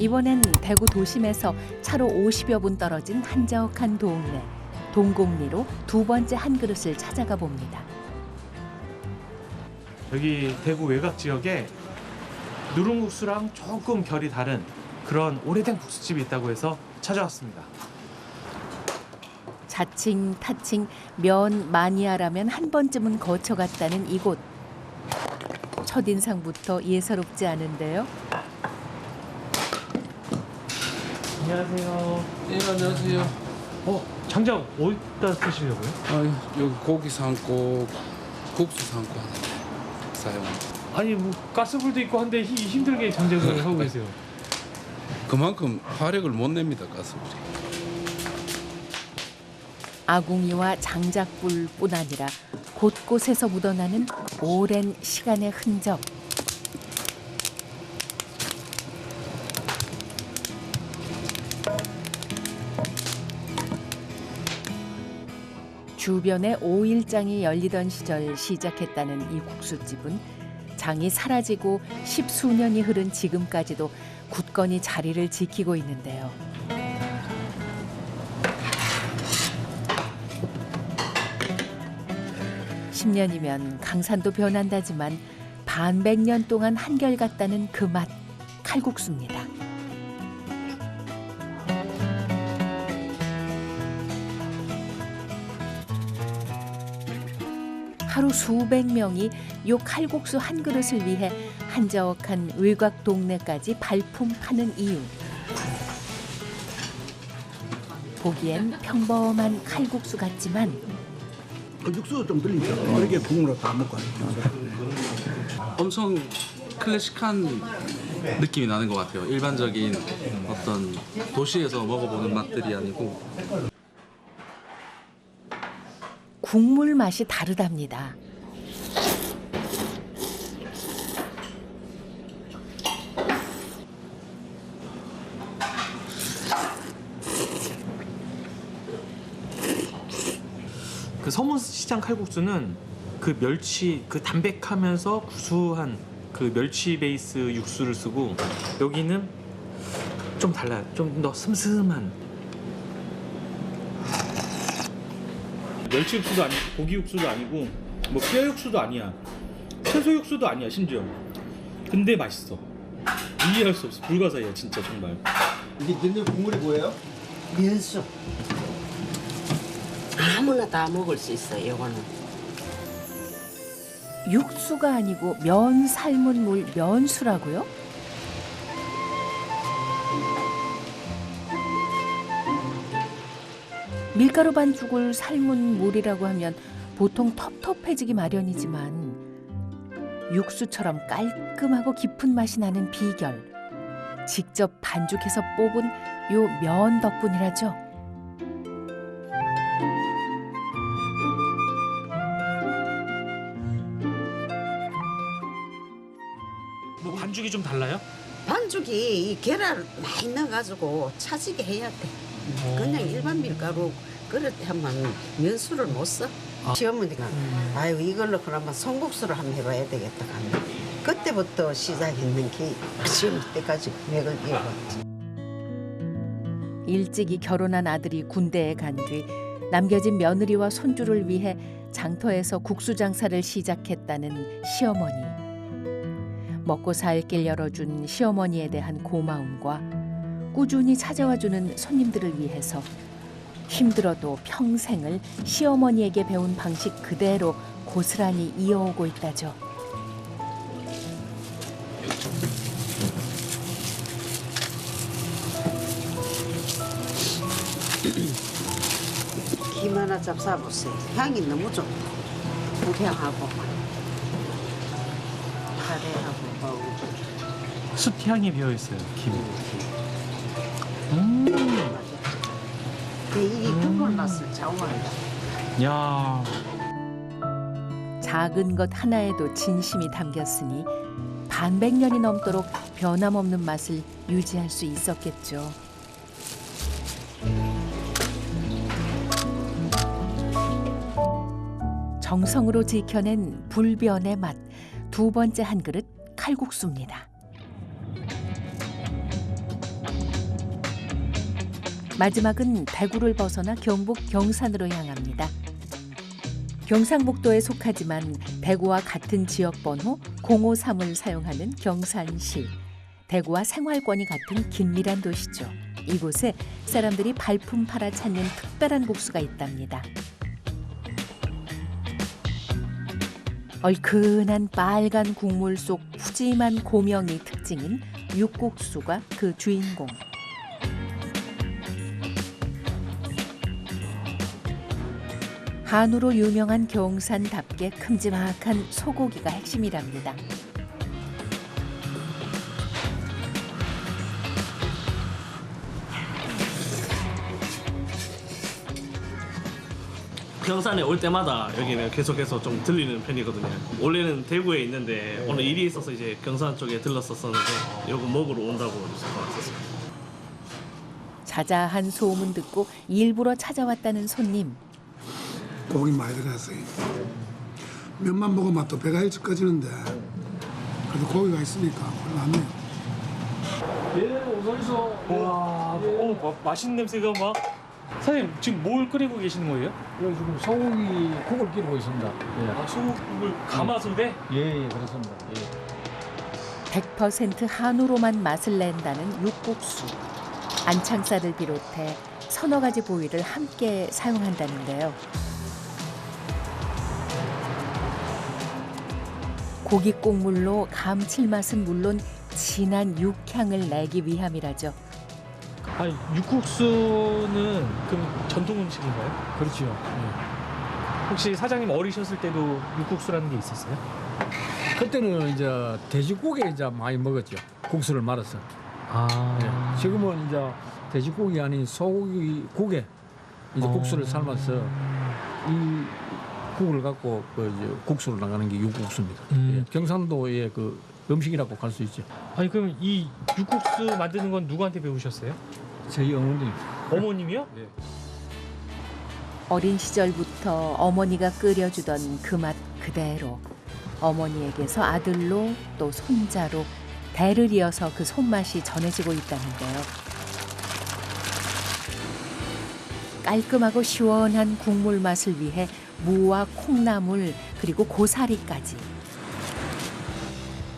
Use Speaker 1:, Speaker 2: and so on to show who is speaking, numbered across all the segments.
Speaker 1: 이번엔 대구 도심에서 차로 50여 분 떨어진 한적한 동네 동곡리로 두 번째 한 그릇을 찾아가 봅니다.
Speaker 2: 여기 대구 외곽 지역에 누룽국수랑 조금 결이 다른 그런 오래된 국수집이 있다고 해서 찾아왔습니다.
Speaker 1: 자칭 타칭 면 마니아라면 한 번쯤은 거쳐갔다는 이곳. 첫인상부터 예사롭지 않은데요.
Speaker 2: 안녕하세요.
Speaker 3: 예, 안녕하세요.
Speaker 2: 장작 어디다 쓰시려고요?
Speaker 3: 여기 고기 삶고 국수 삶고 하는 사용.
Speaker 2: 아니 뭐 가스불도 있고 한데 힘들게 장작을 하고 계세요.
Speaker 3: 그만큼 화력을 못 냅니다, 가스불이.
Speaker 1: 아궁이와 장작불뿐 아니라 곳곳에서 묻어나는 오랜 시간의 흔적. 주변에 오일장이 열리던 시절 시작했다는 이 국수집은 장이 사라지고 십수년이 흐른 지금까지도 굳건히 자리를 지키고 있는데요. (10년이면) 강산도 변한다지만 반백년 동안 한결같다는 그 맛, 칼국수입니다. 하루 수백 명이 요 칼국수 한 그릇을 위해 한적한 외곽 동네까지 발품 파는 이유. 보기엔 평범한 칼국수 같지만
Speaker 4: 육수도 좀 들리죠. 이렇게 국물을 다 먹고
Speaker 5: 엄청 클래식한 느낌이 나는 것 같아요. 일반적인 어떤 도시에서 먹어보는 맛들이 아니고.
Speaker 1: 국물 맛이 다르답니다.
Speaker 2: 그 서문시장 칼국수는 그 멸치, 그 담백하면서 구수한 그 멸치 베이스 육수를 쓰고, 여기는 좀 달라요. 좀 더 슴슴한. 멸치 육수도 아니고 고기 육수도 아니고 뭐 뼈 육수도 아니야. 채소 육수도 아니야 심지어. 근데 맛있어. 이해할 수 없어. 불가사의야 진짜 정말.
Speaker 4: 이게 된장 국물이 뭐예요?
Speaker 6: 면수. 아무나 다 먹을 수 있어요, 이거는.
Speaker 1: 육수가 아니고 면 삶은 물 면수라고요? 밀가루 반죽을 삶은 물이라고 하면 보통 텁텁해지기 마련이지만 육수처럼 깔끔하고 깊은 맛이 나는 비결. 직접 반죽해서 뽑은 요 면 덕분이라죠.
Speaker 2: 뭐 반죽이 좀 달라요?
Speaker 6: 반죽이 이 계란을 많이 넣어가지고 차지게 해야 돼. 그냥 일반 밀가루 그릇 하면 면수를 못 써. 시어머니가 아유 이걸로 그러면 송국수를 한번 해봐야 되겠다 하면 그때부터 시작했는 게 지금 때까지 맥을 이어왔지.
Speaker 1: 일찍이 결혼한 아들이 군대에 간 뒤 남겨진 며느리와 손주를 위해 장터에서 국수 장사를 시작했다는 시어머니. 먹고 살 길 열어준 시어머니에 대한 고마움과 꾸준히 찾아와주는 손님들을 위해서 힘들어도 평생을 시어머니에게 배운 방식 그대로 고스란히 이어오고 있다죠.
Speaker 6: 김 하나 잡숴보세요. 향이 너무 좋다. 무향하고 카레하고
Speaker 2: 숯향이 배어 있어요. 김.
Speaker 6: 이게 국물 맛을 좌우한다.
Speaker 2: 야.
Speaker 1: 작은 것 하나에도 진심이 담겼으니 반백년이 넘도록 변함없는 맛을 유지할 수 있었겠죠. 정성으로 지켜낸 불변의 맛, 두 번째 한 그릇 칼국수입니다. 마지막은 대구를 벗어나 경북 경산으로 향합니다. 경상북도에 속하지만 대구와 같은 지역번호 053을 사용하는 경산시. 대구와 생활권이 같은 긴밀한 도시죠. 이곳에 사람들이 발품 팔아 찾는 특별한 국수가 있답니다. 얼큰한 빨간 국물 속 푸짐한 고명이 특징인 육국수가 그 주인공. 한우로 유명한 경산답게 큼지막한 소고기가 핵심이랍니다.
Speaker 7: 경산에 올 때마다 여기는 계속해서 좀 들리는 편이거든요. 원래는 대구에 있는데 오늘 일이 있어서 이제 경산 쪽에 들렀었는데 요거 먹으러 온다고 해서 왔었어요.
Speaker 1: 자자한 소문 듣고 일부러 찾아왔다는 손님.
Speaker 8: 고기 많이 들어갔어요. 면만 먹으면 또 배가 일찍 꺼지는데 그래도 고기가 있으니까 곤란해요.
Speaker 2: 와, 맛있는 냄새가 막. 사장님 지금 뭘 끓이고 계시는 거예요?
Speaker 9: 여기 지금 소고기 국을 끓이고 있습니다. 예.
Speaker 2: 아, 소국을 가마솥에?
Speaker 9: 예, 그렇습니다. 예.
Speaker 1: 100% 한우로만 맛을 낸다는 육국수. 안창살을 비롯해 서너 가지 부위를 함께 사용한다는데요. 고기 국물로 감칠맛은 물론 진한 육향을 내기 위함이라죠.
Speaker 2: 아니, 육국수는 그럼 전통 음식인가요?
Speaker 9: 그렇죠. 예.
Speaker 2: 혹시 사장님 어리셨을 때도 육국수라는 게 있었어요?
Speaker 9: 그때는 이제 돼지고기 이제 많이 먹었죠. 국수를 말아서. 예. 지금은 이제 돼지고기 아닌 소고기 국에 이제 국수를 삶아서 이 국을 갖고 그 이제 국수로 나가는 게 육국수입니다. 예. 경상도의 그 음식이라고 할 수 있죠.
Speaker 2: 아니 그럼 이 육국수 만드는 건 누구한테 배우셨어요?
Speaker 9: 저희 어머님.
Speaker 2: 어머님이요?
Speaker 9: 예.
Speaker 1: 어린 시절부터 어머니가 끓여주던 그 맛 그대로 어머니에게서 아들로 또 손자로 대를 이어서 그 손맛이 전해지고 있다는데요. 깔끔하고 시원한 국물 맛을 위해 무와 콩나물 그리고 고사리까지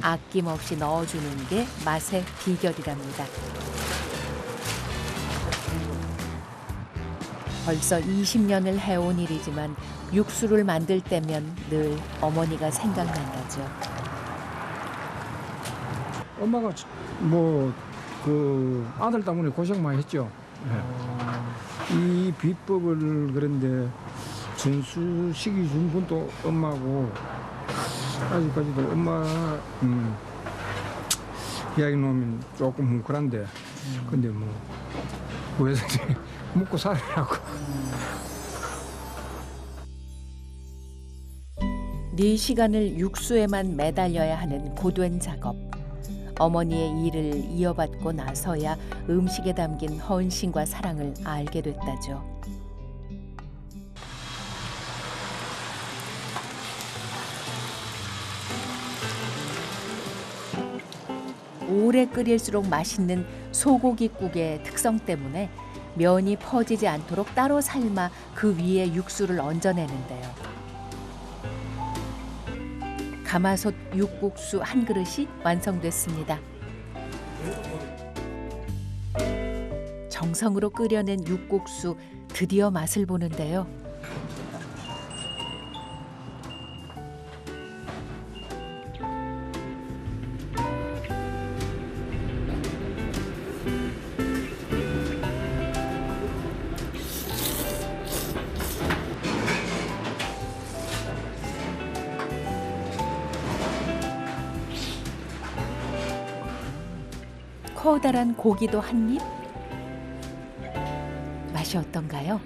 Speaker 1: 아낌없이 넣어주는 게 맛의 비결이랍니다. 벌써 20년을 해온 일이지만 육수를 만들 때면 늘 어머니가 생각난다죠.
Speaker 9: 엄마가 뭐 그 아들 때문에 고생 많이 했죠. 예. 이 비법을 그런데 전수시키 준 분도 엄마고 아직까지도 엄마 이야기 놓으면 조금 뭉클한데 근데 뭐 그래서 먹고 살으라고.
Speaker 1: 네 시간을 육수에만 매달려야 하는 고된 작업. 어머니의 일을 이어받고 나서야 음식에 담긴 헌신과 사랑을 알게 됐다죠. 오래 끓일수록 맛있는 소고기국의 특성 때문에 면이 퍼지지 않도록 따로 삶아 그 위에 육수를 얹어내는데요. 가마솥 육국수 한 그릇이 완성됐습니다. 정성으로 끓여낸 육국수 드디어 맛을 보는데요. 커다란 고기도 한 입. 맛이 어떤가요?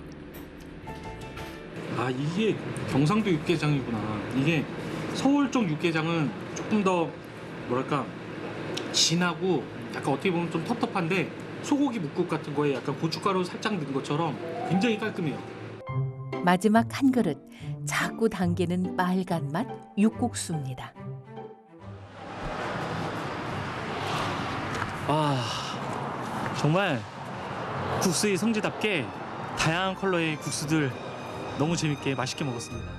Speaker 2: 아 이게 경상도 육개장이구나. 이게 서울 쪽 육개장은 조금 더 뭐랄까 진하고 약간 어떻게 보면 좀 텁텁한데 소고기 묵국 같은 거에 약간 고춧가루 살짝 넣은 것처럼 굉장히 깔끔해요.
Speaker 1: 마지막 한 그릇 자꾸 당기는 빨간 맛 육국수입니다.
Speaker 2: 아 정말 국수의 성지답게 다양한 컬러의 국수들 너무 재밌게 맛있게 먹었습니다.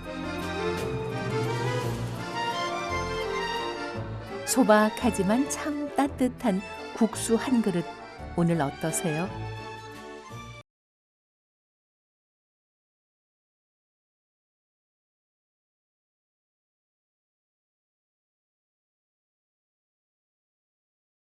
Speaker 1: 소박하지만 참 따뜻한 국수 한 그릇 오늘 어떠세요?